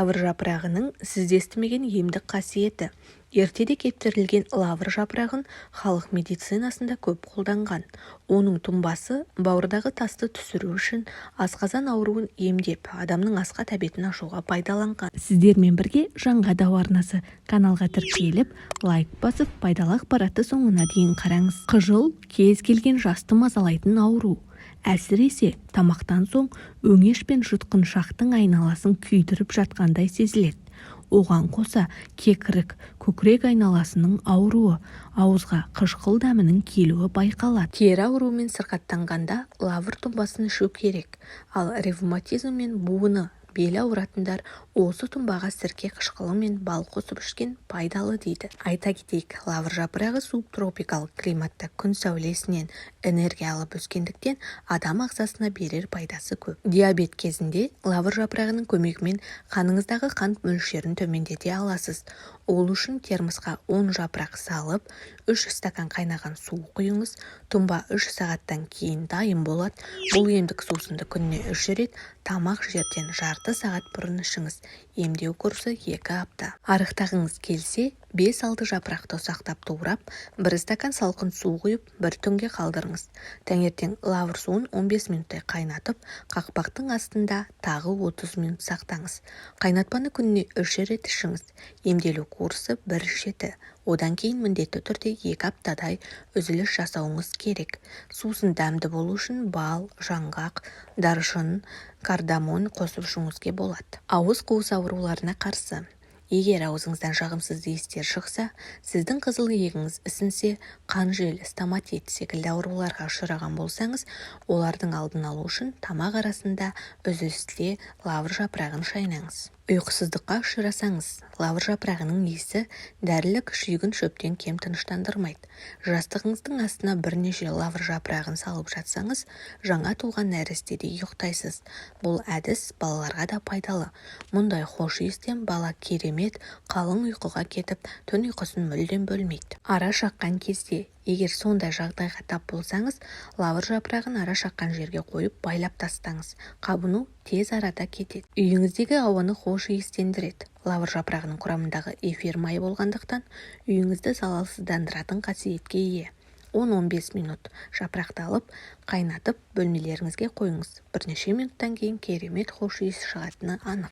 Лавр жапырағының сіз естімеген емдік қасиеті. Ертеде кептірілген лавр жапырағын халық медицинасында көп қолданған. Оның тұнбасы бауырдағы тасты түсіру үшін, асқазан ауруын емдеп, адамның асқа тәбетін ашуға пайдаланған. Сіздермен бірге жаңа дау арнасы. Каналға тіркеліп, лайк басып, пайдалы ақпаратты соңына дейін қараңыз. Қыжыл кез келген жасты мазалайтын ауру. Әсіресе тамақтан соң өңеш пен жұтқыншақтың айналасын күйдіріп жатқандай сезіледі. Оған қоса кекірік, көкірек айналасының ауруы, ауызға қышқыл дәмінің келуі байқалады. Тері ауруымен сырқаттанғанда лавр тұнбасын ішу керек, ал ревматизм мен буыны, бел ауыратындар осы тұнбаға сірке қышқылы мен бал қосып ішкен пайдалы дейді. Айта кетейік, лавр жапырағы субтропикалық климатта күн сәулесінен энергия алып өскендіктен адам ағзасына берер пайдасы көп. Диабет кезінде лавр жапырағының көмегімен қаныңыздағы қант мөлшерін төмендете аласыз. Ол үшін термосқа 10 жапырақ салып, 3 стакан қайнаған су құйыңыз. Тұнба 3 сағаттан кейін дайын болады. Бұл емдік сусынды күніне 3 рет, тамақ жерден жарты сағат бұрын ішіңіз. Емдеу курсы 2 апта. Арықтағыңыз келсе, 5-6 жапырақты ұсақтап турап, 1 стакан салқын су құйып, 1 түнге қалдырыңыз. Таңертең лавр суын 15 минуттай қайнатып, қақпақтың астында тағы 30 минут сақтаңыз. Қайнатпаны күніне 3 рет ішіңіз. Емделу курсы 1-7. Одан кейін міндетті түрде 2 аптадай үзіліс жасауыңыз керек. Сусын дәмді болу үшін бал, жаңғақ, даршын, кардамон қосып ішуіңізге болады. Ауыз қуыс ауруларына қарсы. Егер аузыңыздан жағымсыз иістер шықса, сіздің қызыл иегіңіз ісінсе, қан жел, стоматит секілді ауруларға ұшыраған болсаңыз, олардың алдын алу үшін тамақ арасында үзілісте лавр жапырағын шайнаңыз. Ұйқысыздыққа ұшырасаңыз, лавр жапырағының иісі дәрілік шүйгін шөптен кем тыныштандырмайды. Жастығыңыздың астына бірнеше лавр жапырағын салып жатсаңыз, жаңа туған нәрестедей ұйықтайсыз. Бұл әдіс балаларға да пайдалы. Мұндай хош иістен бала керемет, қалың ұйқыға кетіп, түн ұйқысын мүлдем бөлмейді. Ара шаққан кезде, егер сондай жағдайға тап болсаңыз, лавр жапырағын ара шаққан жерге қойып байлап тастаңыз. Қабыну тез арада кетеді. Үйіңіздегі ауаны хош иістендіреді. Лавр жапырағының құрамындағы эфир майы болғандықтан, үйіңізді залалсыздандыратын қасиетке ие. 10-15 минут жапырақты алып, қайнатып, бөлмелеріңізге қойыңыз. Бірнеше минуттан кейін керемет хош иіс шығатыны анық.